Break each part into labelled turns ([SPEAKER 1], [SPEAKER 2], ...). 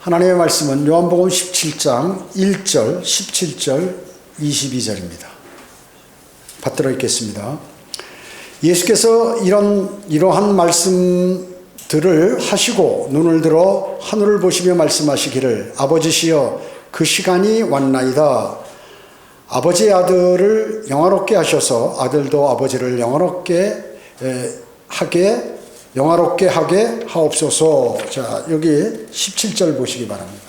[SPEAKER 1] 하나님의 말씀은 요한복음 17장 1절, 17절, 22절입니다. 받들어 읽겠습니다. 예수께서 이러한 말씀들을 하시고 눈을 들어 하늘을 보시며 말씀하시기를 아버지시여 그 시간이 왔나이다. 아버지의 아들을 영화롭게 하셔서 아들도 아버지를 영화롭게 하게 하옵소서. 자, 여기 17절 보시기 바랍니다.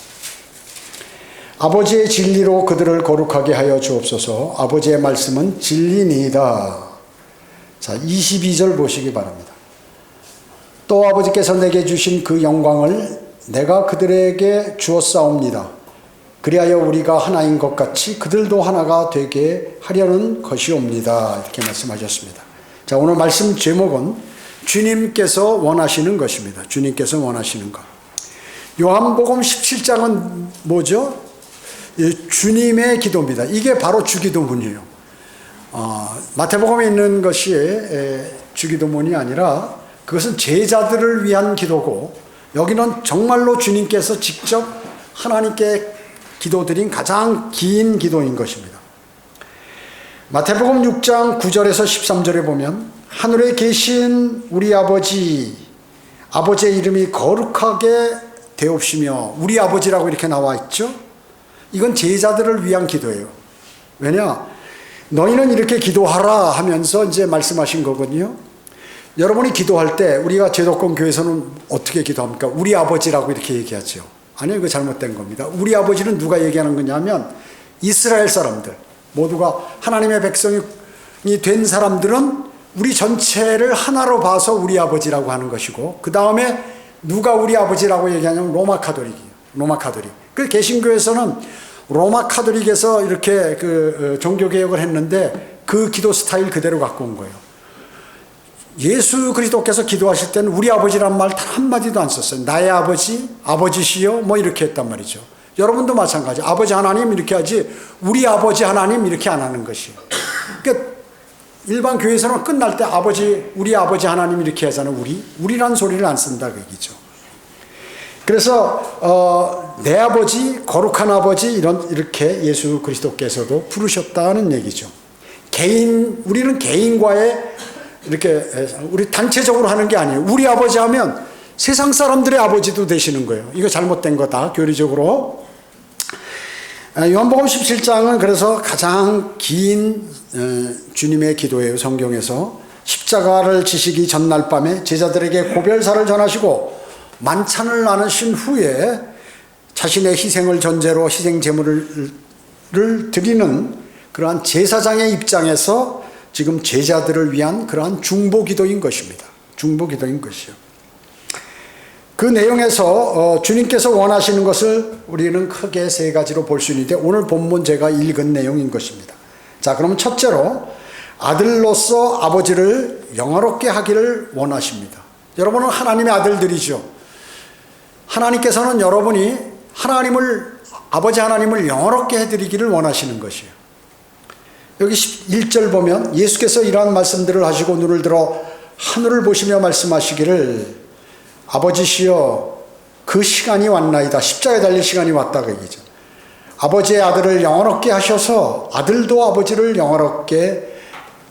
[SPEAKER 1] 아버지의 진리로 그들을 거룩하게 하여 주옵소서. 아버지의 말씀은 진리니이다. 자, 22절 보시기 바랍니다. 또 아버지께서 내게 주신 그 영광을 내가 그들에게 주었사옵니다. 그리하여 우리가 하나인 것 같이 그들도 하나가 되게 하려는 것이옵니다. 이렇게 말씀하셨습니다. 자, 오늘 말씀 제목은 주님께서 원하시는 것입니다. 주님께서 원하시는 것. 요한복음 17장은 뭐죠? 주님의 기도입니다. 이게 바로 주기도문이에요. 마태복음에 있는 것이 주기도문이 아니라 그것은 제자들을 위한 기도고, 여기는 정말로 주님께서 직접 하나님께 기도드린 가장 긴 기도인 것입니다. 마태복음 6장 9절에서 13절에 보면 하늘에 계신 우리 아버지의 이름이 거룩하게 되옵시며, 우리 아버지라고 이렇게 나와 있죠. 이건 제자들을 위한 기도예요. 왜냐? 너희는 이렇게 기도하라 하면서 이제 말씀하신 거거든요. 여러분이 기도할 때 우리가 제도권 교회에서는 어떻게 기도합니까? 우리 아버지라고 이렇게 얘기하죠. 아니요, 이거 잘못된 겁니다. 우리 아버지는 누가 얘기하는 거냐면 이스라엘 사람들, 모두가 하나님의 백성이 된 사람들은 우리 전체를 하나로 봐서 우리 아버지라고 하는 것이고, 그 다음에 누가 우리 아버지라고 얘기하냐면 로마 카톨릭이에요. 로마 카톨릭. 그 개신교에서는 로마 카톨릭에서 이렇게 종교개혁을 했는데 그 기도 스타일 그대로 갖고 온 거예요. 예수 그리스도께서 기도하실 때는 우리 아버지란 말 단 한마디도 안 썼어요. 나의 아버지, 아버지시여 뭐 이렇게 했단 말이죠. 여러분도 마찬가지. 아버지 하나님 이렇게 하지 우리 아버지 하나님 이렇게 안 하는 것이에요. 그러니까 일반 교회에서는 끝날 때 우리 아버지 하나님 이렇게 하잖아요. 우리란 소리를 안 쓴다 그 얘기죠. 그래서 내 아버지, 거룩한 아버지 이렇게 예수 그리스도께서도 부르셨다는 얘기죠. 우리는 개인과의 이렇게 우리 단체적으로 하는 게 아니에요. 우리 아버지 하면 세상 사람들의 아버지도 되시는 거예요. 이거 잘못된 거다 교리적으로. 요한복음 17장은 그래서 가장 긴 주님의 기도예요. 성경에서 십자가를 지시기 전날 밤에 제자들에게 고별사를 전하시고 만찬을 나누신 후에 자신의 희생을 전제로 희생 제물을 드리는 그러한 제사장의 입장에서 지금 제자들을 위한 그러한 중보기도인 것입니다. 중보기도인 것이요. 그 내용에서 주님께서 원하시는 것을 우리는 크게 세 가지로 볼 수 있는데, 오늘 본문 제가 읽은 내용인 것입니다. 자, 그럼 첫째로 아들로서 아버지를 영화롭게 하기를 원하십니다. 여러분은 하나님의 아들들이죠. 하나님께서는 여러분이 아버지 하나님을 영화롭게 해드리기를 원하시는 것이에요. 여기 1절 보면 예수께서 이러한 말씀들을 하시고 눈을 들어 하늘을 보시며 말씀하시기를 아버지시여 그 시간이 왔나이다. 십자가에 달릴 시간이 왔다 그 얘기죠. 아버지의 아들을 영화롭게 하셔서 아들도 아버지를 영화롭게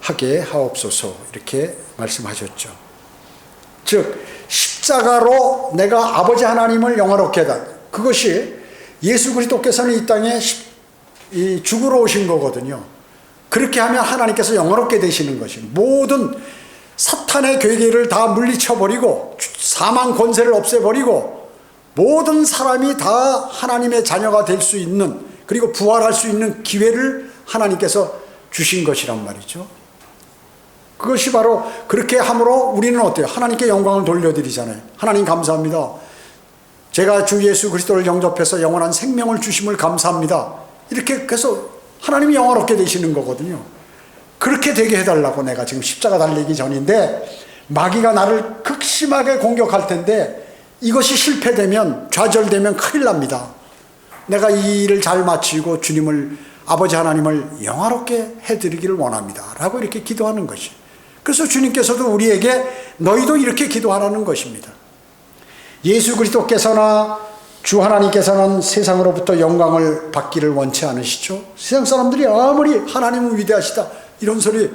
[SPEAKER 1] 하게 하옵소서. 이렇게 말씀하셨죠. 즉 십자가로 내가 아버지 하나님을 영화롭게 하다. 그것이 예수 그리스도께서는 이 땅에 죽으러 오신 거거든요. 그렇게 하면 하나님께서 영화롭게 되시는 것입니다. 모든 사탄의 괴계를 다 물리쳐버리고 사망 권세를 없애버리고 모든 사람이 다 하나님의 자녀가 될 수 있는, 그리고 부활할 수 있는 기회를 하나님께서 주신 것이란 말이죠. 그것이 바로 그렇게 함으로 우리는 어때요? 하나님께 영광을 돌려드리잖아요. 하나님 감사합니다. 제가 주 예수 그리스도를 영접해서 영원한 생명을 주심을 감사합니다. 이렇게 해서 하나님이 영화롭게 되시는 거거든요. 그렇게 되게 해달라고 내가 지금 십자가 달리기 전인데 마귀가 나를 극심하게 공격할 텐데 이것이 실패되면, 좌절되면 큰일 납니다. 내가 이 일을 잘 마치고 주님을, 아버지 하나님을 영화롭게 해드리기를 원합니다 라고 이렇게 기도하는 것이. 그래서 주님께서도 우리에게 너희도 이렇게 기도하라는 것입니다. 예수 그리스도께서나 주 하나님께서는 세상으로부터 영광을 받기를 원치 않으시죠? 세상 사람들이 아무리 하나님은 위대하시다 이런 소리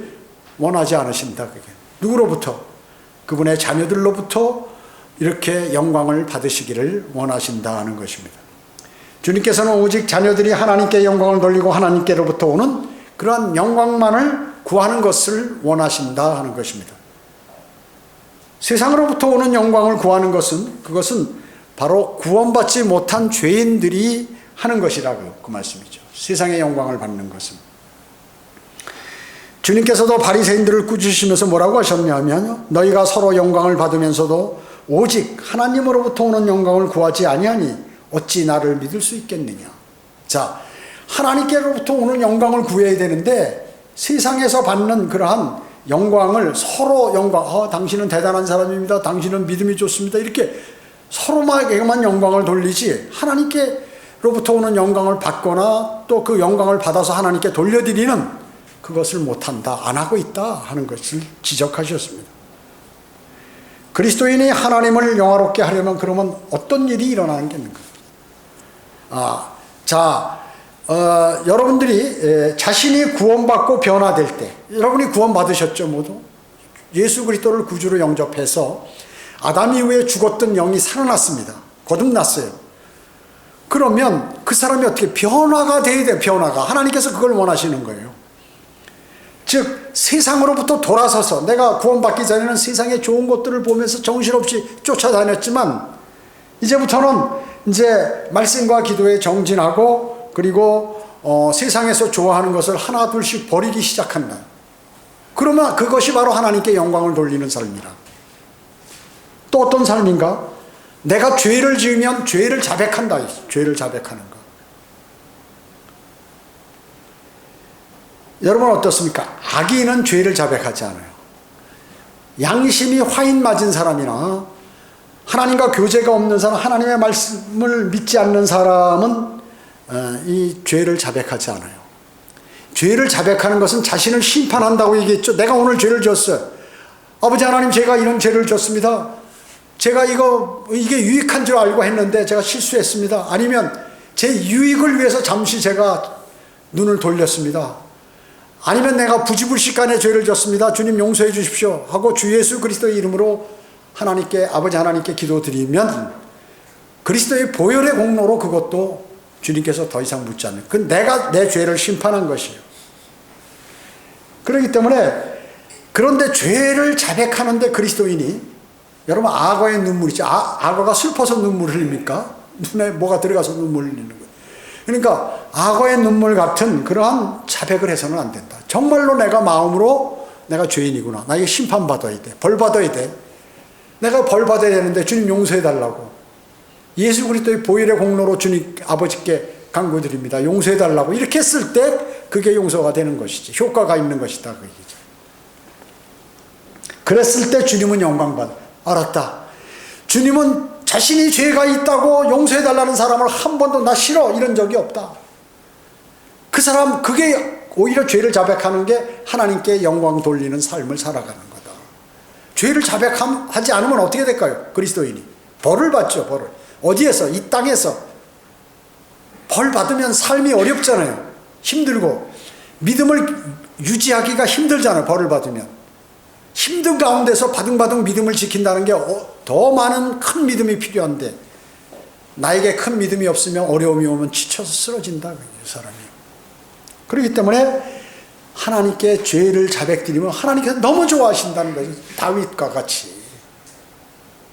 [SPEAKER 1] 원하지 않으신다. 그게 누구로부터? 그분의 자녀들로부터 이렇게 영광을 받으시기를 원하신다 하는 것입니다. 주님께서는 오직 자녀들이 하나님께 영광을 돌리고 하나님께로부터 오는 그러한 영광만을 구하는 것을 원하신다 하는 것입니다. 세상으로부터 오는 영광을 구하는 것은 그것은 바로 구원받지 못한 죄인들이 하는 것이라고 그 말씀이죠. 세상의 영광을 받는 것은. 주님께서도 바리새인들을 꾸짖으시면서 뭐라고 하셨냐면 너희가 서로 영광을 받으면서도 오직 하나님으로부터 오는 영광을 구하지 아니하니 어찌 나를 믿을 수 있겠느냐. 자, 하나님께로부터 오는 영광을 구해야 되는데 세상에서 받는 그러한 영광을 서로 영광, 당신은 대단한 사람입니다. 당신은 믿음이 좋습니다. 이렇게 서로에게만 영광을 돌리지 하나님께로부터 오는 영광을 받거나 또 그 영광을 받아서 하나님께 돌려드리는 그것을 못한다, 안 하고 있다 하는 것을 지적하셨습니다. 그리스도인이 하나님을 영화롭게 하려면 그러면 어떤 일이 일어나는 게 있는가? 여러분들이 자신이 구원받고 변화될 때, 여러분이 구원받으셨죠 모두? 예수 그리스도를 구주로 영접해서 아담 이후에 죽었던 영이 살아났습니다. 거듭났어요. 그러면 그 사람이 어떻게 변화가 돼야 돼요. 변화가. 하나님께서 그걸 원하시는 거예요. 즉 세상으로부터 돌아서서 내가 구원받기 전에는 세상의 좋은 것들을 보면서 정신없이 쫓아다녔지만 이제부터는 이제 말씀과 기도에 정진하고 그리고 세상에서 좋아하는 것을 하나 둘씩 버리기 시작한다. 그러면 그것이 바로 하나님께 영광을 돌리는 삶이라. 또 어떤 삶인가? 내가 죄를 지으면 죄를 자백한다. 죄를 자백하는 것. 여러분 어떻습니까? 악인은 죄를 자백하지 않아요. 양심이 화인 맞은 사람이나 하나님과 교제가 없는 사람, 하나님의 말씀을 믿지 않는 사람은 이 죄를 자백하지 않아요. 죄를 자백하는 것은 자신을 심판한다고 얘기했죠. 내가 오늘 죄를 졌어요. 아버지 하나님, 제가 이런 죄를 졌습니다. 제가 이게 유익한 줄 알고 했는데 제가 실수했습니다. 아니면 제 유익을 위해서 잠시 제가 눈을 돌렸습니다. 아니면 내가 부지불식간에 죄를 졌습니다. 주님 용서해 주십시오 하고 주 예수 그리스도의 이름으로 하나님께, 아버지 하나님께 기도드리면 그리스도의 보혈의 공로로 그것도 주님께서 더 이상 묻지 않는, 그건 내가 내 죄를 심판한 것이에요. 그렇기 때문에, 그런데 죄를 자백하는데 그리스도인이, 여러분 악어의 눈물이죠. 악어가 슬퍼서 눈물을 흘립니까? 눈에 뭐가 들어가서 눈물을 흘리는 거예요. 그러니까 악어의 눈물 같은 그러한 자백을 해서는 안 된다. 정말로 내가 마음으로 내가 죄인이구나. 나 이거 심판받아야 돼. 벌 받아야 돼. 내가 벌 받아야 되는데 주님 용서해 달라고. 예수 그리스도의 보혈의 공로로 주님 아버지께 간구드립니다. 용서해 달라고. 이렇게 했을 때 그게 용서가 되는 것이지. 효과가 있는 것이다. 그 얘기죠. 그랬을 때 주님은 영광받아. 알았다. 주님은 자신이 죄가 있다고 용서해 달라는 사람을 한 번도 나 싫어 이런 적이 없다. 그 사람, 그게 오히려 죄를 자백하는 게 하나님께 영광 돌리는 삶을 살아가는 거다. 죄를 자백하지 않으면 어떻게 될까요? 그리스도인이 벌을 받죠. 벌을. 어디에서? 이 땅에서. 벌 받으면 삶이 어렵잖아요. 힘들고 믿음을 유지하기가 힘들잖아요. 벌을 받으면. 힘든 가운데서 바등바등 믿음을 지킨다는 게 더 많은 큰 믿음이 필요한데, 나에게 큰 믿음이 없으면 어려움이 오면 지쳐서 쓰러진다. 이 사람이. 그렇기 때문에 하나님께 죄를 자백드리면 하나님께서 너무 좋아하신다는 거죠. 다윗과 같이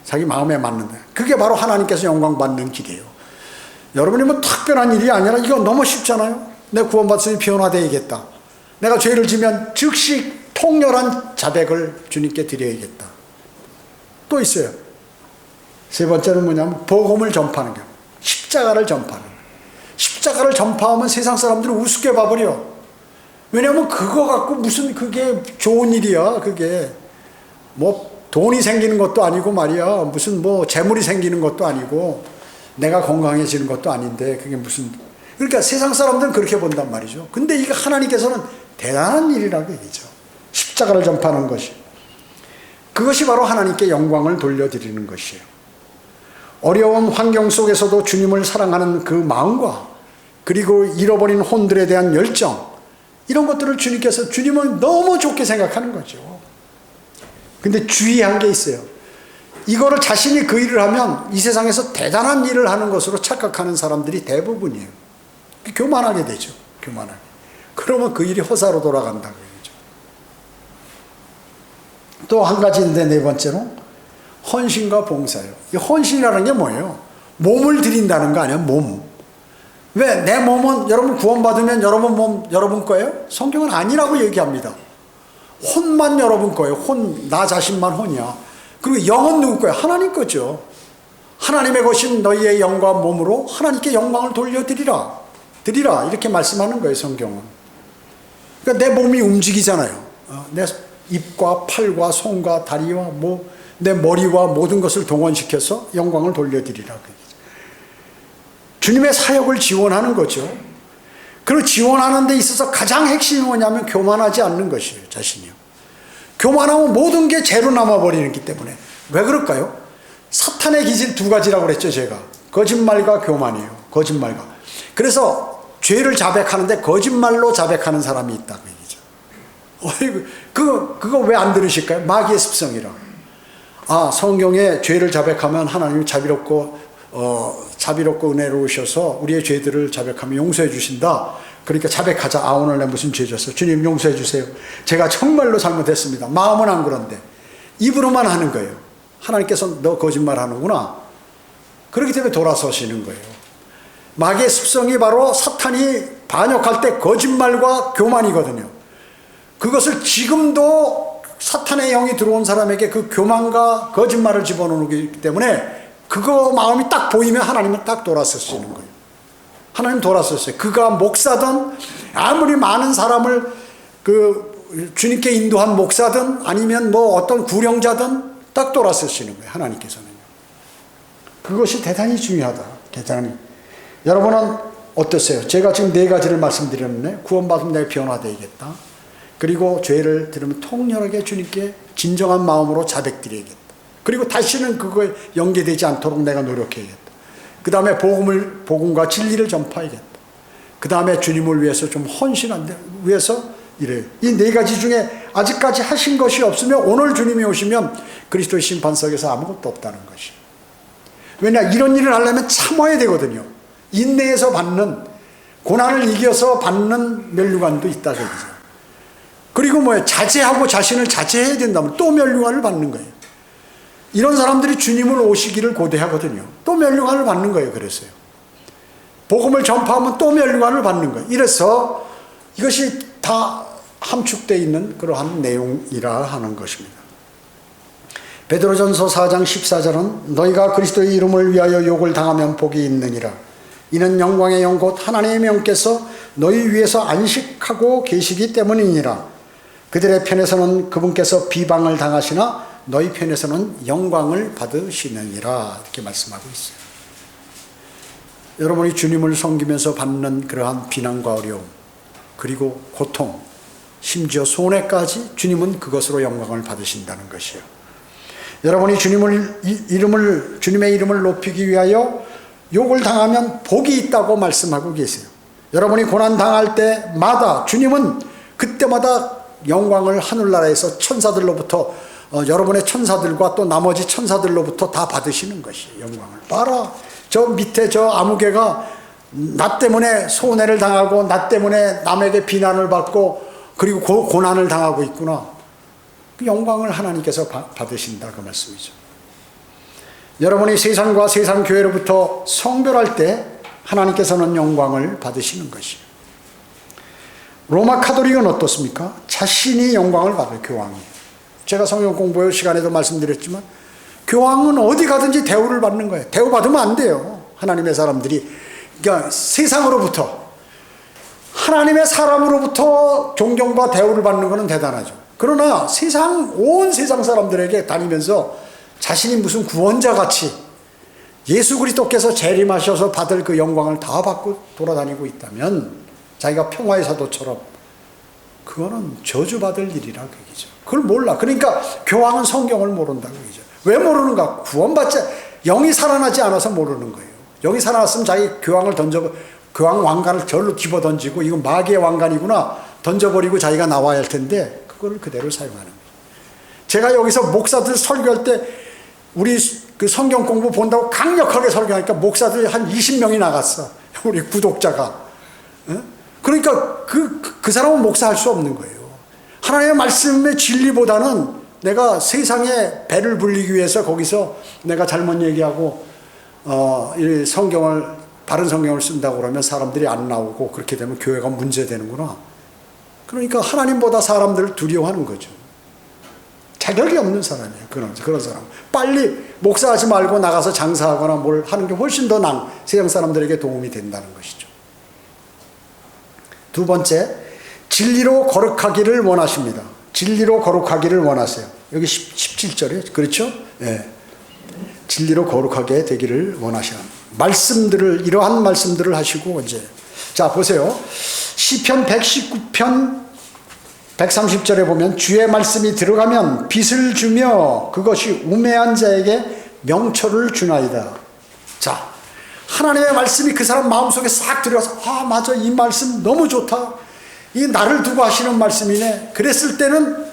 [SPEAKER 1] 자기 마음에 맞는다. 그게 바로 하나님께서 영광 받는 길이에요. 여러분이 뭐 특별한 일이 아니라 이거 너무 쉽잖아요. 내 구원받으니 변화되야겠다. 내가 죄를 지면 즉시 통렬한 자백을 주님께 드려야겠다. 또 있어요. 세 번째는 뭐냐면 복음을 전파하는 거예요. 십자가를 전파하는 거예요. 십자가를 전파하면 세상 사람들이 우습게 봐버려. 왜냐하면 그거 갖고 무슨 그게 좋은 일이야. 그게 뭐 돈이 생기는 것도 아니고 말이야. 무슨 뭐 재물이 생기는 것도 아니고 내가 건강해지는 것도 아닌데 그게 무슨, 그러니까 세상 사람들은 그렇게 본단 말이죠. 근데 이거 하나님께서는 대단한 일이라고 얘기죠. 십자가를 전파하는 것이. 그것이 바로 하나님께 영광을 돌려드리는 것이에요. 어려운 환경 속에서도 주님을 사랑하는 그 마음과 그리고 잃어버린 혼들에 대한 열정, 이런 것들을 주님께서 주님을 너무 좋게 생각하는 거죠. 근데 주의한 게 있어요. 이거를 자신이 그 일을 하면 이 세상에서 대단한 일을 하는 것으로 착각하는 사람들이 대부분이에요. 교만하게 되죠. 교만하게. 그러면 그 일이 허사로 돌아간다고 얘기죠. 또 한 가지인데, 네 번째로 헌신과 봉사예요. 이 헌신이라는 게 뭐예요? 몸을 드린다는 거 아니에요? 몸. 왜? 내 몸은 여러분 구원받으면 여러분 몸 여러분 거예요? 성경은 아니라고 얘기합니다. 혼만 여러분 거예요. 혼, 나 자신만 혼이야. 그리고 영은 누구 거예요? 하나님 거죠. 하나님의 것인 너희의 영과 몸으로 하나님께 영광을 돌려드리라. 드리라. 이렇게 말씀하는 거예요, 성경은. 그러니까 내 몸이 움직이잖아요. 내 입과 팔과 손과 다리와 내 머리와 모든 것을 동원시켜서 영광을 돌려드리라. 주님의 사역을 지원하는 거죠. 그리고 지원하는 데 있어서 가장 핵심이 뭐냐면 교만하지 않는 것이에요, 자신이요. 교만하면 모든 게 죄로 남아버리기 때문에. 왜 그럴까요? 사탄의 기질 두 가지라고 그랬죠, 제가. 거짓말과 교만이에요. 거짓말과. 그래서 죄를 자백하는데 거짓말로 자백하는 사람이 있다고 얘기죠. 그거 왜 안 들으실까요? 마귀의 습성이라. 성경에 죄를 자백하면 하나님이 자비롭고 은혜로우셔서 우리의 죄들을 자백하면 용서해 주신다. 그러니까 자백하자. 오늘 내 무슨 죄 졌어? 주님 용서해 주세요. 제가 정말로 잘못했습니다. 마음은 안 그런데 입으로만 하는 거예요. 하나님께서 너 거짓말 하는구나. 그렇기 때문에 돌아서시는 거예요. 마귀의 습성이 바로 사탄이 반역할 때 거짓말과 교만이거든요. 그것을 지금도 사탄의 영이 들어온 사람에게 그 교만과 거짓말을 집어넣기 때문에 그거 마음이 딱 보이면 하나님은 딱 돌아서시는 거예요. 하나님 돌아섰어요. 그가 목사든 아무리 많은 사람을 주님께 인도한 목사든 아니면 어떤 구령자든 딱 돌아서시는 거예요. 하나님께서는. 그것이 대단히 중요하다. 대단히. 여러분은 어떠세요? 제가 지금 네 가지를 말씀드렸는데 구원받으면 내가 변화되겠다. 그리고 죄를 들으면 통렬하게 주님께 진정한 마음으로 자백드려야겠다. 그리고 다시는 그거에 연계되지 않도록 내가 노력해야겠다. 그 다음에 복음과 진리를 전파해야겠다. 그 다음에 주님을 위해서 좀 헌신한다. 위해서 이래요. 이 네 가지 중에 아직까지 하신 것이 없으면 오늘 주님이 오시면 그리스도의 심판석에서 아무것도 없다는 것이에요. 왜냐, 이런 일을 하려면 참아야 되거든요. 인내에서 받는, 고난을 이겨서 받는 면류관도 있다고 얘기죠. 그리고 자제하고 자신을 자제해야 된다면 또 면류관을 받는 거예요. 이런 사람들이 주님을 오시기를 고대하거든요. 또 면류관을 받는 거예요. 그래서요. 복음을 전파하면 또 면류관을 받는 거예요. 이래서 이것이 다 함축되어 있는 그러한 내용이라 하는 것입니다. 베드로전서 4장 14절은 너희가 그리스도의 이름을 위하여 욕을 당하면 복이 있느니라. 이는 영광의 영 곧 하나님의 영께서 너희 위에서 안식하고 계시기 때문이니라. 그들의 편에서는 그분께서 비방을 당하시나 너희 편에서는 영광을 받으시느니라. 이렇게 말씀하고 있어요. 여러분이 주님을 섬기면서 받는 그러한 비난과 어려움, 그리고 고통, 심지어 손해까지 주님은 그것으로 영광을 받으신다는 것이에요. 여러분이 주님의 이름을 높이기 위하여 욕을 당하면 복이 있다고 말씀하고 계세요. 여러분이 고난 당할 때마다 주님은 그때마다 영광을 하늘나라에서 천사들로부터 여러분의 천사들과 또 나머지 천사들로부터 다 받으시는 것이에요. 영광을. 봐라, 저 밑에 저 아무개가 나 때문에 손해를 당하고 나 때문에 남에게 비난을 받고 그리고 고난을 당하고 있구나. 그 영광을 하나님께서 받으신다, 그 말씀이죠. 여러분이 세상과 세상 교회로부터 성별할 때 하나님께서는 영광을 받으시는 것이에요. 로마 카톨릭은 어떻습니까? 자신이 영광을 받아요. 교황이. 제가 성경 공부 시간에도 말씀드렸지만 교황은 어디 가든지 대우를 받는 거예요. 대우받으면 안 돼요. 하나님의 사람들이. 그러니까 세상으로부터, 하나님의 사람으로부터 존경과 대우를 받는 것은 대단하죠. 그러나 온 세상 사람들에게 다니면서 자신이 무슨 구원자같이 예수 그리스도께서 재림하셔서 받을 그 영광을 다 받고 돌아다니고 있다면, 자기가 평화의 사도처럼, 그거는 저주받을 일이라 그 얘기죠. 그걸 몰라. 그러니까 교황은 성경을 모른다고 얘기죠. 왜 모르는가? 영이 살아나지 않아서 모르는 거예요. 영이 살아났으면 자기 교황 왕관을 절로 집어 던지고 이건 마귀의 왕관이구나 던져버리고 자기가 나와야 할 텐데 그걸 그대로 사용하는 거예요. 제가 여기서 목사들 설교할 때 우리 그 성경 공부 본다고 강력하게 설교하니까 목사들이 한 20명이 나갔어. 우리 구독자가. 그러니까 그 사람은 목사할 수 없는 거예요. 하나님의 말씀의 진리보다는 내가 세상에 배를 불리기 위해서 거기서 내가 잘못 얘기하고 이 바른 성경을 쓴다고 그러면 사람들이 안 나오고 그렇게 되면 교회가 문제되는구나. 그러니까 하나님보다 사람들을 두려워하는 거죠. 자격이 없는 사람이에요. 그런 사람. 빨리 목사하지 말고 나가서 장사하거나 뭘 하는 게 훨씬 더 세상 사람들에게 도움이 된다는 것이죠. 두 번째, 진리로 거룩하기를 원하십니다. 진리로 거룩하기를 원하세요. 여기 17절에 그렇죠? 예. 진리로 거룩하게 되기를 원하시는 이러한 말씀들을 하시고 이제 자 보세요. 시편 119편 130절에 보면 주의 말씀이 들어가면 빛을 주며 그것이 우매한 자에게 명철을 주나이다. 자, 하나님의 말씀이 그 사람 마음속에 싹 들어가서 맞아 이 말씀 너무 좋다. 이 나를 두고 하시는 말씀이네. 그랬을 때는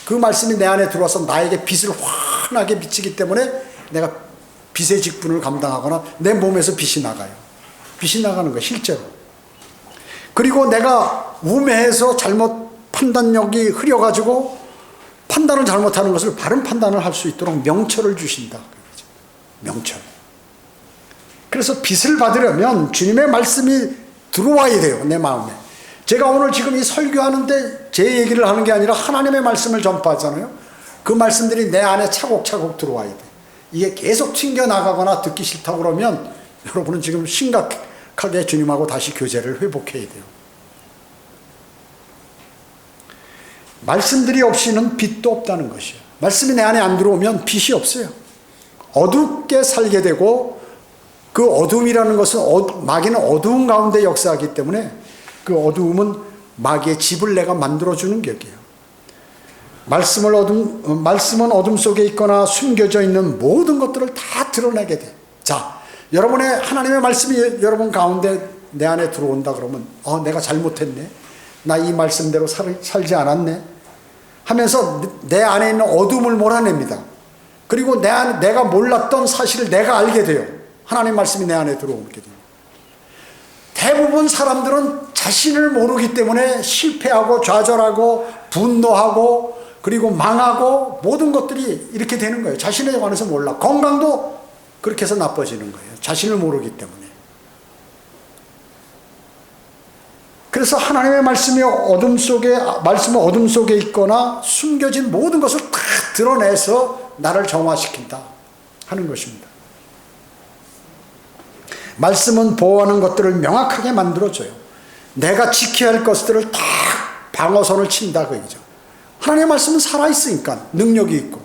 [SPEAKER 1] 그 말씀이 내 안에 들어와서 나에게 빛을 환하게 비치기 때문에 내가 빛의 직분을 감당하거나 내 몸에서 빛이 나가요. 빛이 나가는 거예요. 실제로. 그리고 내가 우매해서 잘못 판단력이 흐려가지고 판단을 잘못하는 것을 바른 판단을 할 수 있도록 명철을 주신다. 명철. 그래서 빛을 받으려면 주님의 말씀이 들어와야 돼요. 내 마음에. 제가 오늘 지금 이 설교하는데 제 얘기를 하는 게 아니라 하나님의 말씀을 전파하잖아요. 그 말씀들이 내 안에 차곡차곡 들어와야 돼. 이게 계속 튕겨나가거나 듣기 싫다고 그러면 여러분은 지금 심각하게 주님하고 다시 교제를 회복해야 돼요. 말씀들이 없이는 빛도 없다는 것이에요. 말씀이 내 안에 안 들어오면 빛이 없어요. 어둡게 살게 되고 그 어둠이라는 것은 마귀는 어두운 가운데 역사하기 때문에 그 어두움은 마귀의 집을 내가 만들어주는 격이에요. 말씀은 어둠 속에 있거나 숨겨져 있는 모든 것들을 다 드러내게 돼. 자, 여러분의 하나님의 말씀이 여러분 가운데 내 안에 들어온다 그러면 내가 잘못했네. 나 이 말씀대로 살지 않았네. 하면서 내 안에 있는 어둠을 몰아냅니다. 그리고 내가 몰랐던 사실을 내가 알게 돼요. 하나님 말씀이 내 안에 들어오게 돼요. 대부분 사람들은 자신을 모르기 때문에 실패하고 좌절하고 분노하고 그리고 망하고 모든 것들이 이렇게 되는 거예요. 자신에 관해서 몰라. 건강도 그렇게 해서 나빠지는 거예요. 자신을 모르기 때문에. 그래서 하나님의 말씀은 어둠 속에 있거나 숨겨진 모든 것을 다 드러내서 나를 정화시킨다 하는 것입니다. 말씀은 보호하는 것들을 명확하게 만들어줘요. 내가 지켜야 할 것들을 다 방어선을 친다 그 얘기죠. 하나님의 말씀은 살아있으니까 능력이 있고,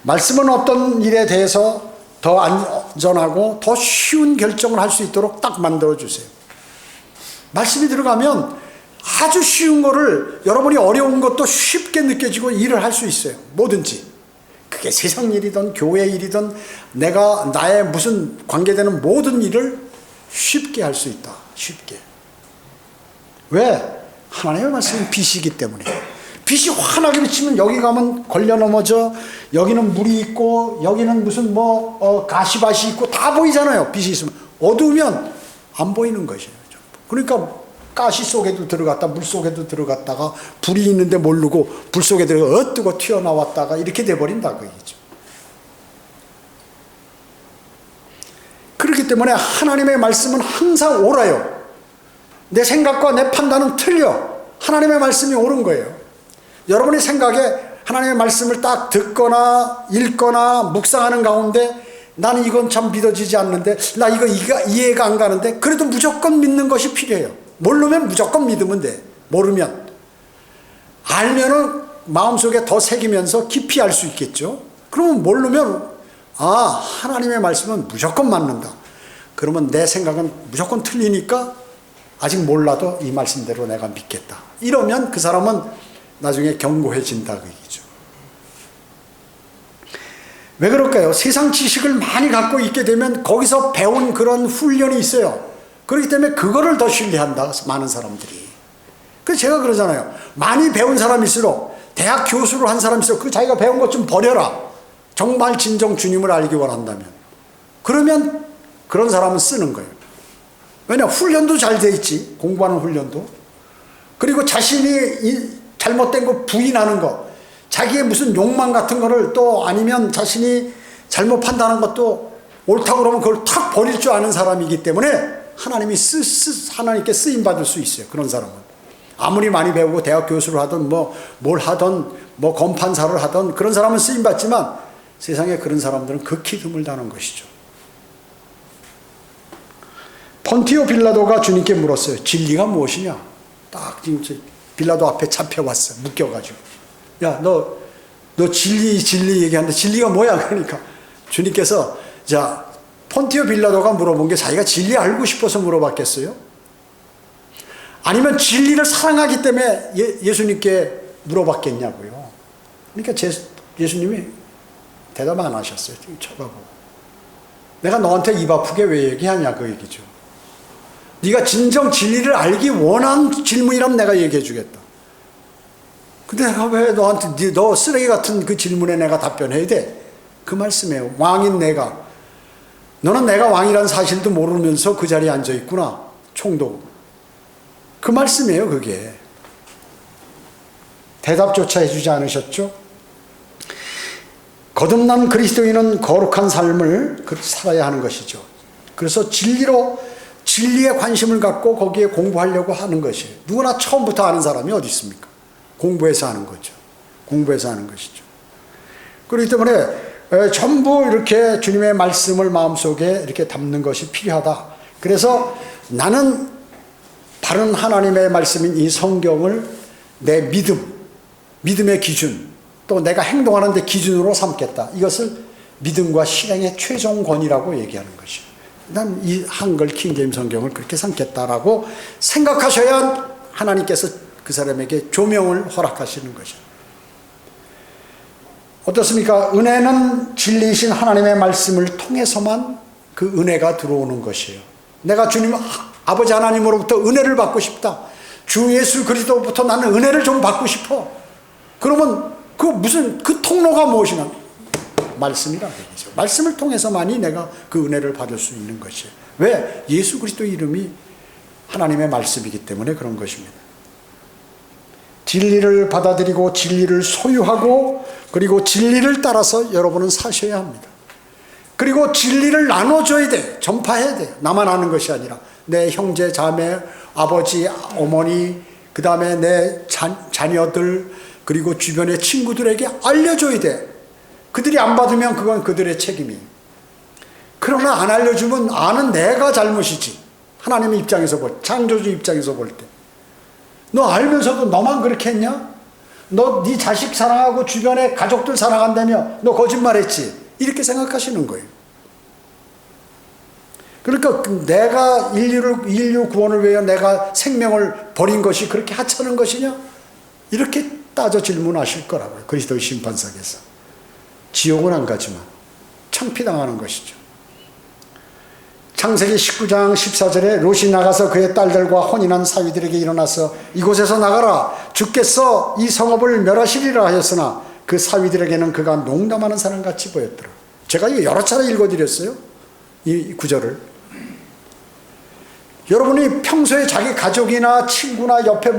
[SPEAKER 1] 말씀은 어떤 일에 대해서 더 안전하고 더 쉬운 결정을 할 수 있도록 딱 만들어주세요. 말씀이 들어가면 아주 쉬운 거를 여러분이 어려운 것도 쉽게 느껴지고 일을 할 수 있어요. 뭐든지. 그게 세상 일이든 교회 일이든 나의 무슨 관계되는 모든 일을 쉽게 할 수 있다. 쉽게. 왜? 하나님의 말씀은 빛이기 때문에. 빛이 환하게 비치면 여기 가면 걸려 넘어져, 여기는 물이 있고 여기는 무슨 가시밭이 있고 다 보이잖아요. 빛이 있으면. 어두우면 안 보이는 것이에요. 그러니까 가시 속에도 들어갔다 물 속에도 들어갔다가 불이 있는데 모르고 불 속에 들어가 뜨고 튀어나왔다가 이렇게 돼버린다 그 얘기죠. 그렇기 때문에 하나님의 말씀은 항상 옳아요. 내 생각과 내 판단은 틀려. 하나님의 말씀이 옳은 거예요. 여러분의 생각에 하나님의 말씀을 딱 듣거나 읽거나 묵상하는 가운데 나는 이건 참 믿어지지 않는데, 나 이거 이해가 안 가는데, 그래도 무조건 믿는 것이 필요해요. 모르면 무조건 믿으면 돼. 모르면. 알면은 마음속에 더 새기면서 깊이 알 수 있겠죠. 그러면 모르면 하나님의 말씀은 무조건 맞는다. 그러면 내 생각은 무조건 틀리니까 아직 몰라도 이 말씀대로 내가 믿겠다. 이러면 그 사람은 나중에 견고해진다 그 얘기죠. 왜 그럴까요? 세상 지식을 많이 갖고 있게 되면 거기서 배운 그런 훈련이 있어요. 그렇기 때문에 그거를 더 신뢰한다, 많은 사람들이. 그래서 제가 그러잖아요. 많이 배운 사람일수록, 대학 교수를 한 사람일수록 그 자기가 배운 것 좀 버려라. 정말 진정 주님을 알기 원한다면. 그러면 그런 사람은 쓰는 거예요. 왜냐, 훈련도 잘 돼 있지. 공부하는 훈련도. 그리고 자신이 잘못된 거 부인하는 거, 자기의 무슨 욕망 같은 거를, 또 아니면 자신이 잘못 판단한 것도 옳다고 그러면 그걸 탁 버릴 줄 아는 사람이기 때문에 하나님께 쓰임 받을 수 있어요. 그런 사람은 아무리 많이 배우고 대학 교수를 하든 뭘 하든 검판사를 하든 그런 사람은 쓰임 받지만 세상에 그런 사람들은 극히 드물다는 것이죠. 폰티오 빌라도가 주님께 물었어요. 진리가 무엇이냐? 딱 지금 빌라도 앞에 잡혀왔어. 묶여가지고. 야, 너 진리 얘기하는데 진리가 뭐야? 그러니까 주님께서, 자, 폰티오 빌라도가 물어본 게 자기가 진리 알고 싶어서 물어봤겠어요? 아니면 진리를 사랑하기 때문에 예수님께 물어봤겠냐고요. 그러니까 예수님이 대답 안 하셨어요. 쳐다보고. 내가 너한테 입 아프게 왜 얘기하냐, 그 얘기죠. 네가 진정 진리를 알기 원한 질문이라면 내가 얘기해 주겠다. 근데 내가 왜 너한테, 너 쓰레기 같은 그 질문에 내가 답변해야 돼? 그 말씀이에요. 왕인 내가. 너는 내가 왕이라는 사실도 모르면서 그 자리에 앉아 있구나. 총독. 그 말씀이에요, 그게. 대답조차 해주지 않으셨죠? 거듭난 그리스도인은 거룩한 삶을 살아야 하는 것이죠. 그래서 진리에 관심을 갖고 거기에 공부하려고 하는 것이에요. 누구나 처음부터 아는 사람이 어디 있습니까? 공부해서 하는 거죠. 공부해서 하는 것이죠. 그렇기 때문에 전부 이렇게 주님의 말씀을 마음속에 이렇게 담는 것이 필요하다. 그래서 나는 바른 하나님의 말씀인 이 성경을 내 믿음의 기준, 또 내가 행동하는 데 기준으로 삼겠다. 이것을 믿음과 실행의 최종권이라고 얘기하는 것이에요. 난 이 한글 킹제임 성경을 그렇게 삼겠다라고 생각하셔야 하나님께서 그 사람에게 조명을 허락하시는 것이죠. 어떻습니까? 은혜는 진리이신 하나님의 말씀을 통해서만 그 은혜가 들어오는 것이에요. 내가 주님 아버지 하나님으로부터 은혜를 받고 싶다. 주 예수 그리스도부터 나는 은혜를 좀 받고 싶어. 그러면 그 통로가 무엇이냐? 말씀이라 얘기죠. 말씀을 통해서만이 내가 그 은혜를 받을 수 있는 것이에요. 왜? 예수 그리스도 이름이 하나님의 말씀이기 때문에 그런 것입니다. 진리를 받아들이고 진리를 소유하고 그리고 진리를 따라서 여러분은 사셔야 합니다. 그리고 진리를 나눠줘야 돼. 전파해야 돼. 나만 아는 것이 아니라 내 형제, 자매, 아버지, 어머니, 그 다음에 내 자녀들, 그리고 주변의 친구들에게 알려줘야 돼. 그들이 안 받으면 그건 그들의 책임이에요. 그러나 안 알려주면 아는 내가 잘못이지. 하나님의 입장에서 창조주 입장에서 볼 때. 너 알면서도 너만 그렇게 했냐? 너 네 자식 사랑하고 주변의 가족들 사랑한다며 너 거짓말했지. 이렇게 생각하시는 거예요. 그러니까 내가 인류 구원을 위해 내가 생명을 버린 것이 그렇게 하찮은 것이냐? 이렇게 따져 질문하실 거라고요. 그리스도의 심판석에서. 지옥은 안 가지만 창피당하는 것이죠. 창세기 19장 14절에 롯이 나가서 그의 딸들과 혼인한 사위들에게 일어나서 이곳에서 나가라. 주께서 이 성읍을 멸하시리라 하였으나 그 사위들에게는 그가 농담하는 사람같이 보였더라. 제가 이거 여러 차례 읽어드렸어요. 이 구절을. 여러분이 평소에 자기 가족이나 친구나 옆에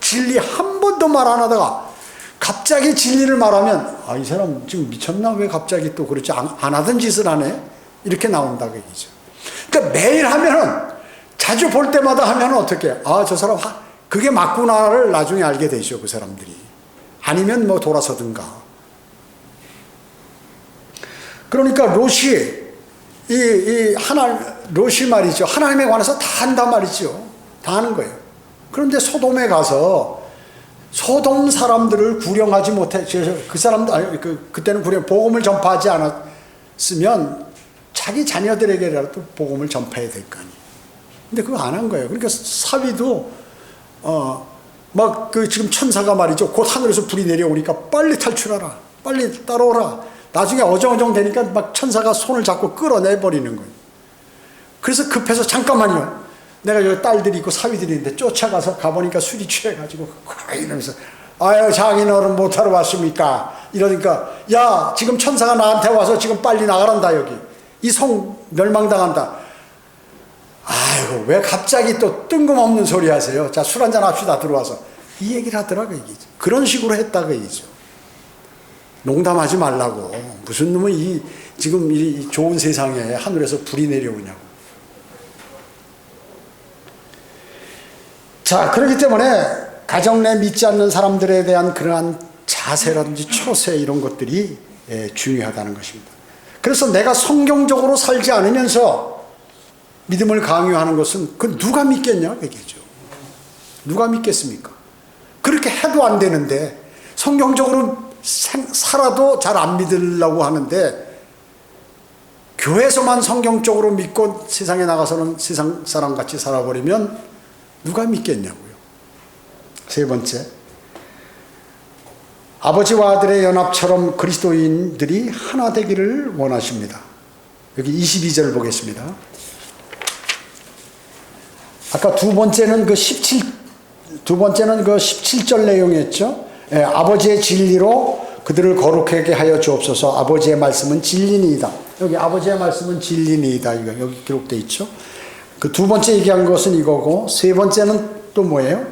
[SPEAKER 1] 진리 한 번도 말 안 하다가 갑자기 진리를 말하면 이 사람 지금 미쳤나? 왜 갑자기 또 그렇지 안 하던 짓을 하네? 이렇게 나온다고 얘기죠. 그러니까 매일 하면은 자주 볼 때마다 하면은 어떻게 해? 저 사람 그게 맞구나를 나중에 알게 되죠. 그 사람들이. 아니면 돌아서든가. 그러니까 롯이 롯이 말이죠. 하나님에 관해서 다 한단 말이죠. 다 하는 거예요. 그런데 소돔에 가서 소돔 사람들을 구령하지 못해. 그 사람들, 그때는 복음을 전파하지 않았으면 자기 자녀들에게라도 복음을 전파해야 될 거 아니에요. 근데 그거 안 한 거예요. 그러니까 사위도, 지금 천사가 말이죠. 곧 하늘에서 불이 내려오니까 빨리 탈출하라. 빨리 따라오라. 나중에 어정어정 되니까 막 천사가 손을 잡고 끌어내버리는 거예요. 그래서 급해서 잠깐만요. 내가 여기 딸들이 있고 사위들이 있는데 쫓아가서 가보니까 술이 취해가지고 이러면서 아유 장인어른 못하러 왔습니까? 이러니까 야 지금 천사가 나한테 와서 지금 빨리 나가란다 여기. 이 성 멸망당한다. 아이고 왜 갑자기 또 뜬금없는 소리 하세요. 자 술 한잔 합시다 들어와서. 이 얘기를 하더라고요. 그런 식으로 했다 그 얘기죠. 농담하지 말라고. 무슨 놈은 지금 이 좋은 세상에 하늘에서 불이 내려오냐고. 자, 그렇기 때문에 가정 내 믿지 않는 사람들에 대한 그러한 자세라든지 처세 이런 것들이 중요하다는 것입니다. 그래서 내가 성경적으로 살지 않으면서 믿음을 강요하는 것은 그 누가 믿겠냐 얘기죠. 누가 믿겠습니까? 그렇게 해도 안 되는데 성경적으로 살아도 잘 안 믿으려고 하는데 교회에서만 성경적으로 믿고 세상에 나가서는 세상 사람같이 살아버리면 누가 믿겠냐고요. 세 번째, 아버지와 아들의 연합처럼 그리스도인들이 하나 되기를 원하십니다. 여기 22절 보겠습니다. 아까 두 번째는 그 17절 내용이었죠. 아버지의 진리로 그들을 거룩하게 하여 주옵소서. 아버지의 말씀은 진리니이다. 여기 아버지의 말씀은 진리니이다. 이거 여기 기록되어 있죠. 그 두 번째 얘기한 것은 이거고, 세 번째는 또 뭐예요?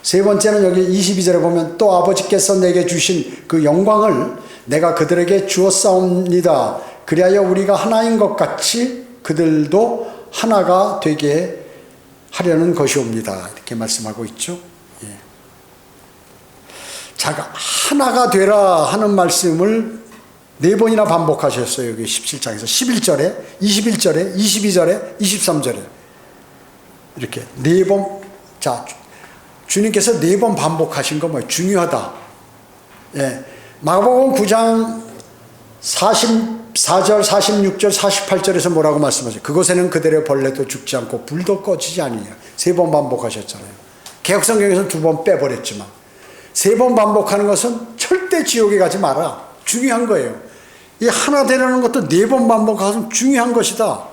[SPEAKER 1] 세 번째는 여기 22절에 보면 또 아버지께서 내게 주신 그 영광을 내가 그들에게 주었사옵니다. 그리하여 우리가 하나인 것 같이 그들도 하나가 되게 하려는 것이옵니다. 이렇게 말씀하고 있죠. 예. 자, 하나가 되라 하는 말씀을 네 번이나 반복하셨어요. 여기 17장에서 11절에, 21절에, 22절에, 23절에 이렇게 네 번. 자, 주님께서 네 번 반복하신 거 뭐예요? 중요하다. 예. 마가복음 9장 44절, 46절, 48절에서 뭐라고 말씀하세요? 그곳에는 그들의 벌레도 죽지 않고 불도 꺼지지 아니냐. 세 번 반복하셨잖아요. 개혁성경에서는 두 번 빼버렸지만 세 번 반복하는 것은 절대 지옥에 가지 마라. 중요한 거예요. 이 하나 되려는 것도 네 번 반복하면 중요한 것이다.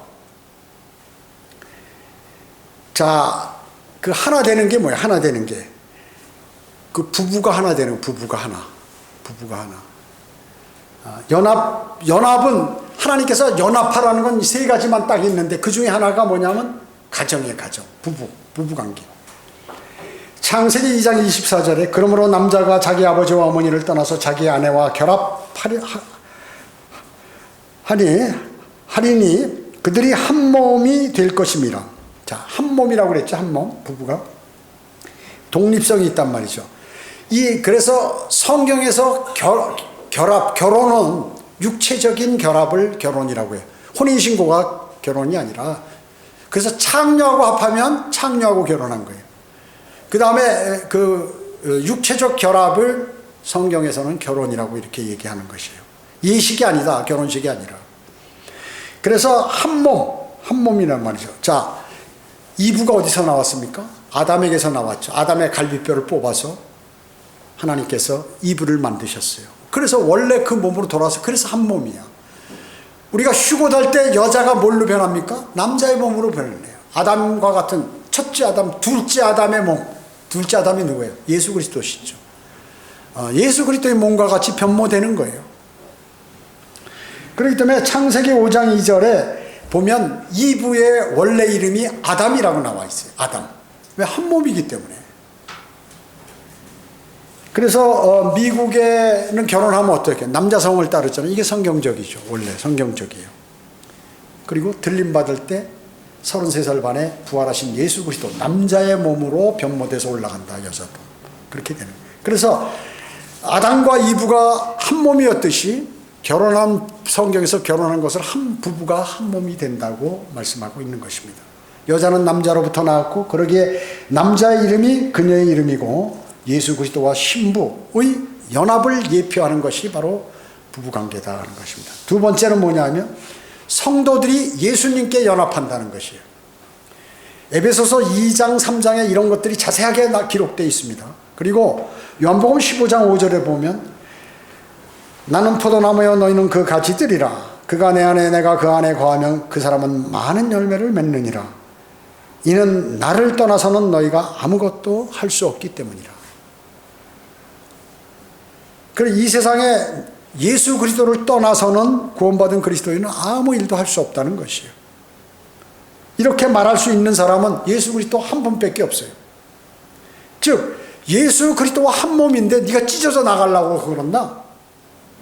[SPEAKER 1] 자, 그 하나 되는 게 뭐예요? 하나 되는 게 그 부부가 하나 되는 거. 부부가 하나. 연합은 하나님께서 연합하라는 건 세 가지만 딱 있는데 그 중에 하나가 뭐냐면 가정이에요. 가정. 부부관계. 창세기 2장 24절에 그러므로 남자가 자기 아버지와 어머니를 떠나서 자기 아내와 결합하리니 그들이 한 몸이 될 것입니다. 자, 한 몸이라고 그랬죠. 한 몸. 부부가 독립성이 있단 말이죠. 그래서 성경에서 결혼은 육체적인 결합을 결혼이라고 해요. 혼인신고가 결혼이 아니라. 그래서 창녀하고 합하면 창녀하고 결혼한 거예요. 그 다음에 그 육체적 결합을 성경에서는 결혼이라고 이렇게 얘기하는 것이에요. 예식이 아니다. 결혼식이 아니라. 그래서 한 몸이란 말이죠. 자, 이브가 어디서 나왔습니까? 아담에게서 나왔죠. 아담의 갈비뼈를 뽑아서 하나님께서 이브를 만드셨어요. 그래서 원래 그 몸으로 돌아와서 그래서 한 몸이야. 우리가 휴고 갈 때 여자가 뭘로 변합니까? 남자의 몸으로 변해요. 아담과 같은 첫째 아담, 둘째 아담의 몸. 둘째 아담이 누구예요? 예수 그리스도시죠. 예수 그리스도의 몸과 같이 변모되는 거예요. 그렇기 때문에 창세기 5장 2절에 보면 이브의 원래 이름이 아담이라고 나와 있어요. 아담. 왜? 한 몸이기 때문에. 그래서 미국에는 결혼하면 어떻게? 남자 성을 따르잖아요. 이게 성경적이죠. 원래 성경적이에요. 그리고 들림받을 때 33살 반에 부활하신 예수 그리스도 남자의 몸으로 변모돼서 올라간다. 여자도. 그렇게 되는 거예요. 그래서 아담과 이브가 한 몸이었듯이 성경에서 결혼한 것을 부부가 한 몸이 된다고 말씀하고 있는 것입니다. 여자는 남자로부터 나왔고 그러기에 남자의 이름이 그녀의 이름이고 예수 그리스도와 신부의 연합을 예표하는 것이 바로 부부관계다 하는 것입니다. 두 번째는 뭐냐면 성도들이 예수님께 연합한다는 것이에요. 에베소서 2장 3장에 이런 것들이 자세하게 기록되어 있습니다. 그리고 요한복음 15장 5절에 보면 나는 포도나무여 너희는 그 가지들이라. 그가 내 안에 내가 그 안에 거하면 그 사람은 많은 열매를 맺느니라. 이는 나를 떠나서는 너희가 아무것도 할 수 없기 때문이라. 그리고 이 세상에 예수 그리스도를 떠나서는 구원받은 그리스도인은 아무 일도 할 수 없다는 것이에요. 이렇게 말할 수 있는 사람은 예수 그리스도 한 분밖에 없어요. 즉 예수 그리스도와 한 몸인데 네가 찢어져 나가려고 그런다?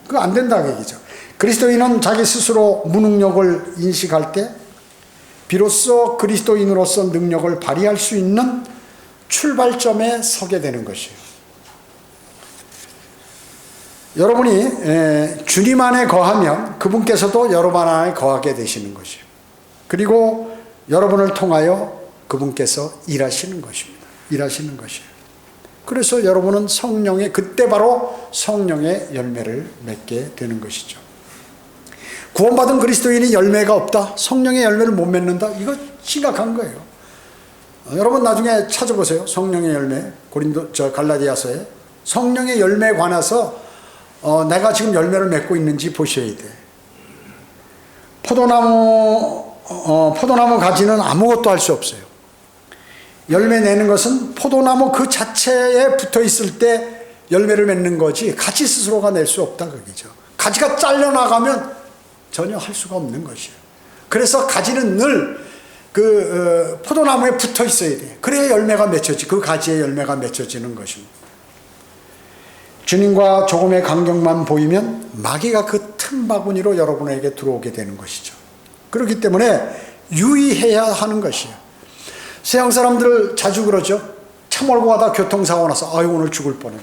[SPEAKER 1] 그거 안 된다는 얘기죠. 그리스도인은 자기 스스로 무능력을 인식할 때 비로소 그리스도인으로서 능력을 발휘할 수 있는 출발점에 서게 되는 것이에요. 여러분이 주님 안에 거하면 그분께서도 여러분 안에 거하게 되시는 것이에요. 그리고 여러분을 통하여 그분께서 일하시는 것입니다. 일하시는 것이에요. 그래서 여러분은 성령의, 그때 바로 성령의 열매를 맺게 되는 것이죠. 구원받은 그리스도인이 열매가 없다? 성령의 열매를 못 맺는다? 이거 심각한 거예요. 여러분 나중에 찾아보세요. 성령의 열매, 갈라디아서에 성령의 열매에 관해서 내가 지금 열매를 맺고 있는지 보셔야 돼. 포도나무 가지는 아무것도 할 수 없어요. 열매 내는 것은 포도나무 그 자체에 붙어 있을 때 열매를 맺는 거지 가지 스스로가 낼 수 없다 그거죠. 가지가 잘려나가면 전혀 할 수가 없는 것이에요. 그래서 가지는 늘 그 포도나무에 붙어 있어야 돼. 그래야 열매가 맺혀지, 그 가지의 열매가 맺혀지는 것입니다. 주님과 조금의 간격만 보이면 마귀가 그 틈바구니로 여러분에게 들어오게 되는 것이죠. 그렇기 때문에 유의해야 하는 것이에요. 서양 사람들 자주 그러죠. 차 몰고 가다 교통사고 나서 아유 오늘 죽을 뻔해.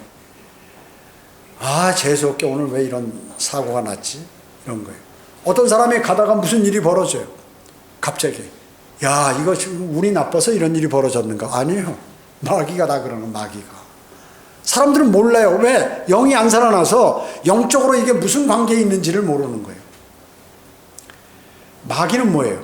[SPEAKER 1] 아 재수없게 오늘 왜 이런 사고가 났지? 이런 거예요. 어떤 사람이 가다가 무슨 일이 벌어져요. 갑자기 야 이거 지금 운이 나빠서 이런 일이 벌어졌는가? 아니에요. 마귀가 다 그러는 마귀가. 사람들은 몰라요. 왜? 영이 안 살아나서 영적으로 이게 무슨 관계에 있는지를 모르는 거예요. 마귀는 뭐예요?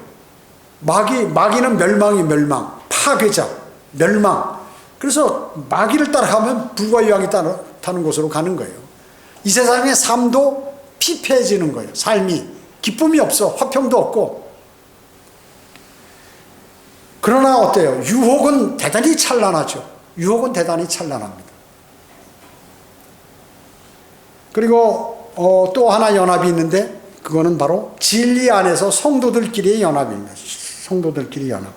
[SPEAKER 1] 마귀는 멸망이 멸망, 파괴자, 멸망. 그래서 마귀를 따라가면 불과 유황이 타는 곳으로 가는 거예요. 이 세상의 삶도 피폐해지는 거예요. 삶이 기쁨이 없어, 화평도 없고. 그러나 어때요? 유혹은 대단히 찬란하죠. 유혹은 대단히 찬란합니다. 그리고 또 하나 연합이 있는데 그거는 바로 진리 안에서 성도들끼리의 연합입니다. 성도들끼리 연합.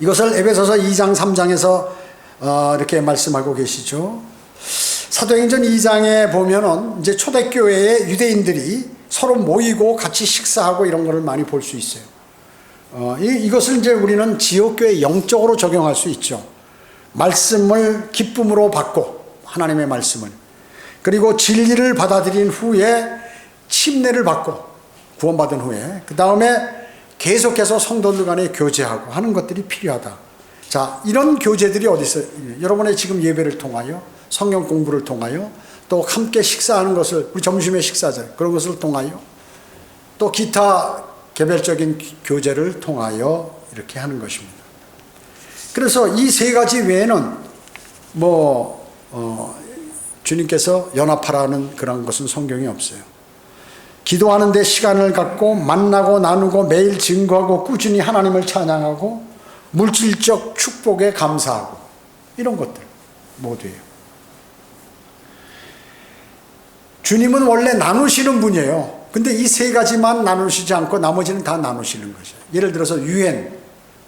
[SPEAKER 1] 이것을 에베소서 2장 3장에서 이렇게 말씀하고 계시죠. 사도행전 2장에 보면은 이제 초대교회의 유대인들이 서로 모이고 같이 식사하고 이런 거를 많이 볼 수 있어요. 이것을 이제 우리는 지역교회 영적으로 적용할 수 있죠. 말씀을 기쁨으로 받고 하나님의 말씀을, 그리고 진리를 받아들인 후에 침례를 받고 구원받은 후에 그 다음에 계속해서 성도들 간에 교제하고 하는 것들이 필요하다. 자, 이런 교제들이 어디 있어요? 여러분의 지금 예배를 통하여, 성경 공부를 통하여, 또 함께 식사하는 것을, 우리 점심에 식사잖아요. 그런 것을 통하여, 또 기타 개별적인 교제를 통하여 이렇게 하는 것입니다. 그래서 이 세 가지 외에는 주님께서 연합하라는 그런 것은 성경에 없어요. 기도하는 데 시간을 갖고 만나고 나누고 매일 증거하고 꾸준히 하나님을 찬양하고 물질적 축복에 감사하고 이런 것들 모두예요. 주님은 원래 나누시는 분이에요. 근데 이 세 가지만 나누시지 않고 나머지는 다 나누시는 거죠. 예를 들어서 유엔,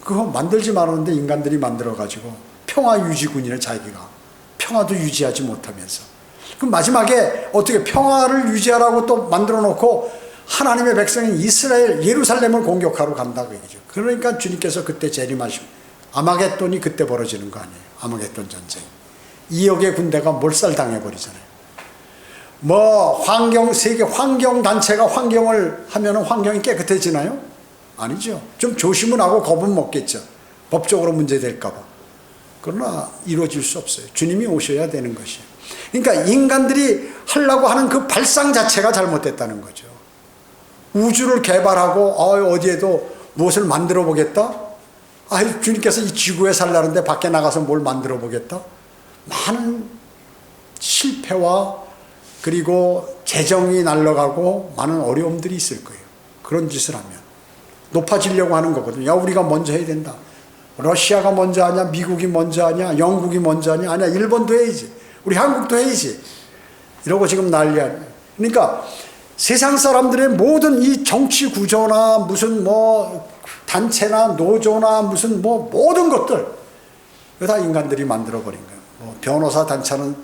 [SPEAKER 1] 그거 만들지 말았는데 인간들이 만들어가지고 평화유지군이네. 자기가 평화도 유지하지 못하면서 그럼 마지막에 어떻게 평화를 유지하라고 또 만들어 놓고 하나님의 백성인 이스라엘 예루살렘을 공격하러 간다고 얘기죠. 그러니까 주님께서 그때 재림하시고 아마겟돈이 그때 벌어지는 거 아니에요. 아마겟돈 전쟁. 2억의 군대가 몰살당해버리잖아요. 세계 환경단체가 환경을 하면은 환경이 깨끗해지나요? 아니죠. 좀 조심은 하고 겁은 먹겠죠. 법적으로 문제될까봐. 그러나 이루어질 수 없어요. 주님이 오셔야 되는 것이에요. 그러니까 인간들이 하려고 하는 그 발상 자체가 잘못됐다는 거죠. 우주를 개발하고 어디에도 무엇을 만들어 보겠다? 주님께서 이 지구에 살라는데 밖에 나가서 뭘 만들어 보겠다? 많은 실패와 그리고 재정이 날아가고 많은 어려움들이 있을 거예요. 그런 짓을 하면 높아지려고 하는 거거든요. 야, 우리가 먼저 해야 된다. 러시아가 먼저 하냐, 미국이 먼저 하냐, 영국이 먼저 하냐, 아니야, 일본도 해야지, 우리 한국도 해야지, 이러고 지금 난리야. 그러니까 세상 사람들의 모든 이 정치 구조나 무슨 뭐 단체나 노조나 무슨 뭐 모든 것들, 그거 다 인간들이 만들어버린 거예요. 뭐 변호사 단체는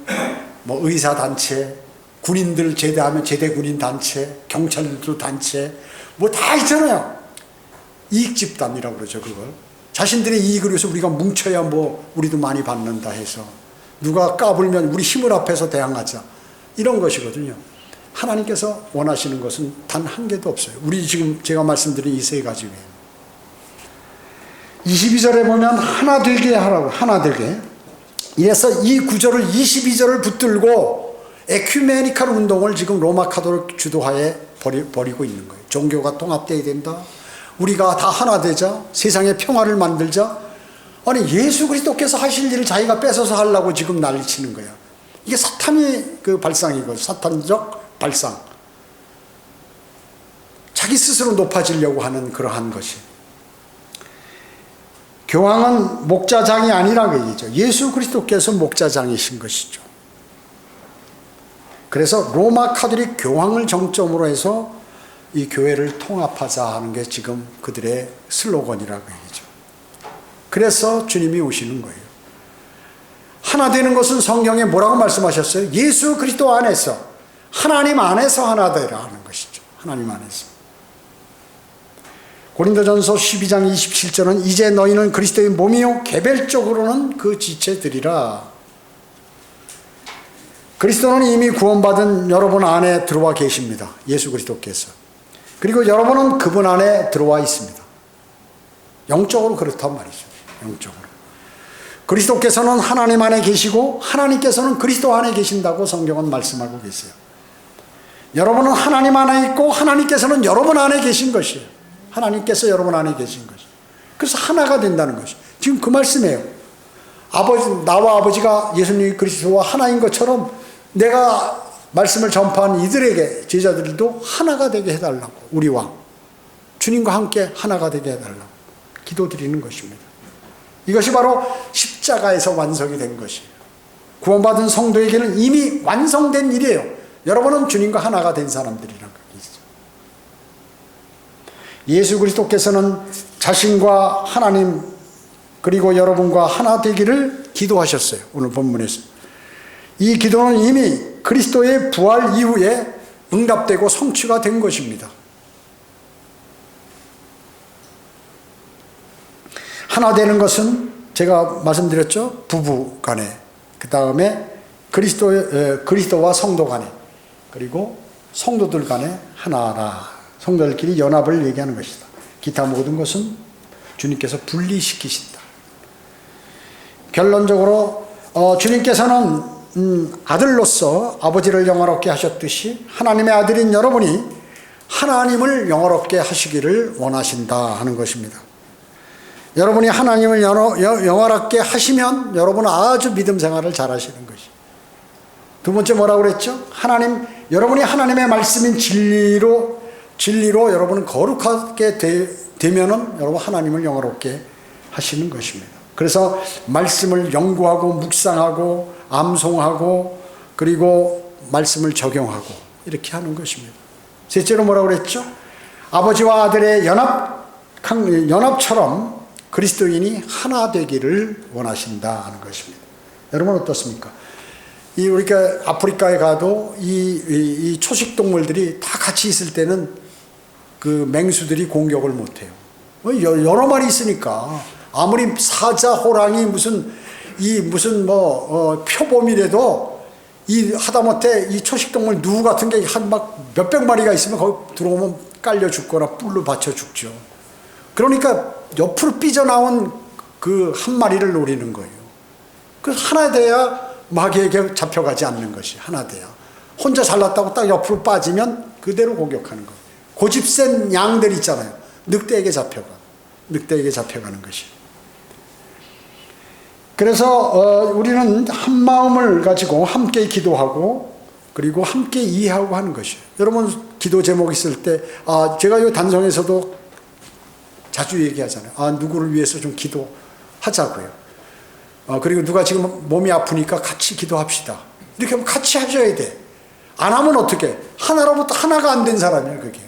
[SPEAKER 1] 뭐 의사 단체, 군인들 제대하면 제대 군인 단체, 경찰들도 단체, 뭐 다 있잖아요. 이익 집단이라고 그러죠, 그걸. 자신들의 이익을 위해서 우리가 뭉쳐야 뭐 우리도 많이 받는다 해서 누가 까불면 우리 힘을 합해서 대항하자, 이런 것이거든요. 하나님께서 원하시는 것은 단 한 개도 없어요. 우리 지금 제가 말씀드린 이 세 가지 외에. 22절에 보면 하나 되게 하라고, 하나 되게. 이래서 이 구절을 22절을 붙들고 에큐메니칼 운동을 지금 로마 카톨릭 주도하에 벌이고 있는 거예요. 종교가 통합되어야 된다. 우리가 다 하나 되자. 세상에 평화를 만들자. 아니, 예수 그리스도께서 하실 일을 자기가 뺏어서 하려고 지금 난리치는 거야. 이게 사탄의 그 발상이고, 사탄적 발상. 자기 스스로 높아지려고 하는 그러한 것이. 교황은 목자장이 아니라고 얘기죠. 예수 그리스도께서 목자장이신 것이죠. 그래서 로마 카톨릭 교황을 정점으로 해서 이 교회를 통합하자 하는 게 지금 그들의 슬로건이라고 얘기죠. 그래서 주님이 오시는 거예요. 하나 되는 것은 성경에 뭐라고 말씀하셨어요? 예수 그리스도 안에서, 하나님 안에서 하나 되라 하는 것이죠. 하나님 안에서. 고린도전서 12장 27절은 이제 너희는 그리스도의 몸이요 개별적으로는 그 지체들이라. 그리스도는 이미 구원받은 여러분 안에 들어와 계십니다. 예수 그리스도께서. 그리고 여러분은 그분 안에 들어와 있습니다. 영적으로 그렇단 말이죠. 영적으로. 그리스도께서는 하나님 안에 계시고 하나님께서는 그리스도 안에 계신다고 성경은 말씀하고 계세요. 여러분은 하나님 안에 있고 하나님께서는 여러분 안에 계신 것이에요. 하나님께서 여러분 안에 계신 것이에요. 그래서 하나가 된다는 것이에요. 지금 그 말씀이에요. 나와 아버지가 예수님 그리스도와 하나인 것처럼 내가 말씀을 전파한 이들에게, 제자들도 하나가 되게 해달라고, 우리와 주님과 함께 하나가 되게 해달라고 기도드리는 것입니다. 이것이 바로 십자가에서 완성이 된 것이에요. 구원받은 성도에게는 이미 완성된 일이에요. 여러분은 주님과 하나가 된 사람들이라는 것이죠. 예수 그리스도께서는 자신과 하나님 그리고 여러분과 하나 되기를 기도하셨어요. 오늘 본문에서. 이 기도는 이미 그리스도의 부활 이후에 응답되고 성취가 된 것입니다. 하나 되는 것은 제가 말씀드렸죠. 부부 간에, 그 다음에 그리스도와 성도 간에, 그리고 성도들 간에 하나라. 성도들끼리 연합을 얘기하는 것이다. 기타 모든 것은 주님께서 분리시키신다. 결론적으로 주님께서는 아들로서 아버지를 영화롭게 하셨듯이 하나님의 아들인 여러분이 하나님을 영화롭게 하시기를 원하신다 하는 것입니다. 여러분이 하나님을 영화롭게 하시면 여러분은 아주 믿음 생활을 잘 하시는 것이죠. 두 번째 뭐라고 그랬죠? 여러분이 하나님의 말씀인 진리로 여러분은 거룩하게 되면은 여러분 하나님을 영화롭게 하시는 것입니다. 그래서 말씀을 연구하고 묵상하고 암송하고 그리고 말씀을 적용하고 이렇게 하는 것입니다. 셋째로 뭐라고 그랬죠? 아버지와 아들의 연합처럼 그리스도인이 하나 되기를 원하신다 하는 것입니다. 여러분 어떻습니까? 우리가 아프리카에 가도 이 초식 동물들이 다 같이 있을 때는 그 맹수들이 공격을 못해요. 여러 마리 있으니까 아무리 사자, 호랑이, 무슨 표범이라도 하다못해 이 초식 동물 누 같은 게 한 막 몇백 마리가 있으면 거기 들어오면 깔려 죽거나 뿔로 받쳐 죽죠. 그러니까 옆으로 삐져나온 그 한 마리를 노리는 거예요. 그 하나 돼야 마귀에게 잡혀가지 않는 것이 하나 돼야. 혼자 잘났다고 딱 옆으로 빠지면 그대로 공격하는 거예요. 고집 센 양들 있잖아요. 늑대에게 잡혀가는 것이. 그래서 우리는 한 마음을 가지고 함께 기도하고 그리고 함께 이해하고 하는 것이에요. 여러분 기도 제목 있을 때 제가 이 단성에서도 자주 얘기하잖아요. 누구를 위해서 좀 기도하자고요. 그리고 누가 지금 몸이 아프니까 같이 기도합시다. 이렇게 하면 같이 하셔야 돼. 안 하면 어떻게? 하나로부터 하나가 안 된 사람이에요, 그게요.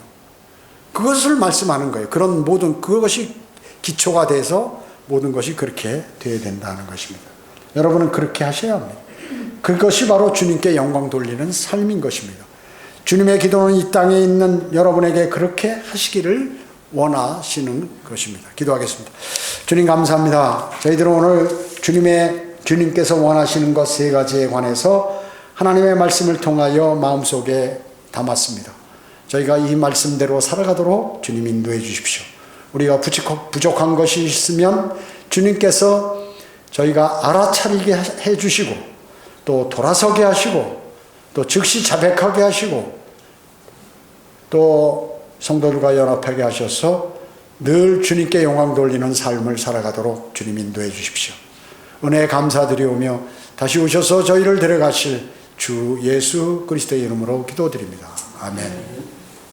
[SPEAKER 1] 그것을 말씀하는 거예요. 그런 모든 그것이 기초가 돼서 모든 것이 그렇게 되어야 된다는 것입니다. 여러분은 그렇게 하셔야 합니다. 그것이 바로 주님께 영광 돌리는 삶인 것입니다. 주님의 기도는 이 땅에 있는 여러분에게 그렇게 하시기를 원하시는 것입니다. 기도하겠습니다. 주님 감사합니다. 저희들은 오늘 주님께서 원하시는 것 세 가지에 관해서 하나님의 말씀을 통하여 마음속에 담았습니다. 저희가 이 말씀대로 살아가도록 주님 인도해 주십시오. 우리가 부족한 것이 있으면 주님께서 저희가 알아차리게 해 주시고 또 돌아서게 하시고 또 즉시 자백하게 하시고 또 성도들과 연합하게 하셔서 늘 주님께 영광 돌리는 삶을 살아가도록 주님 인도해 주십시오. 은혜에 감사드리오며 다시 오셔서 저희를 데려가실 주 예수 그리스도의 이름으로 기도드립니다. 아멘.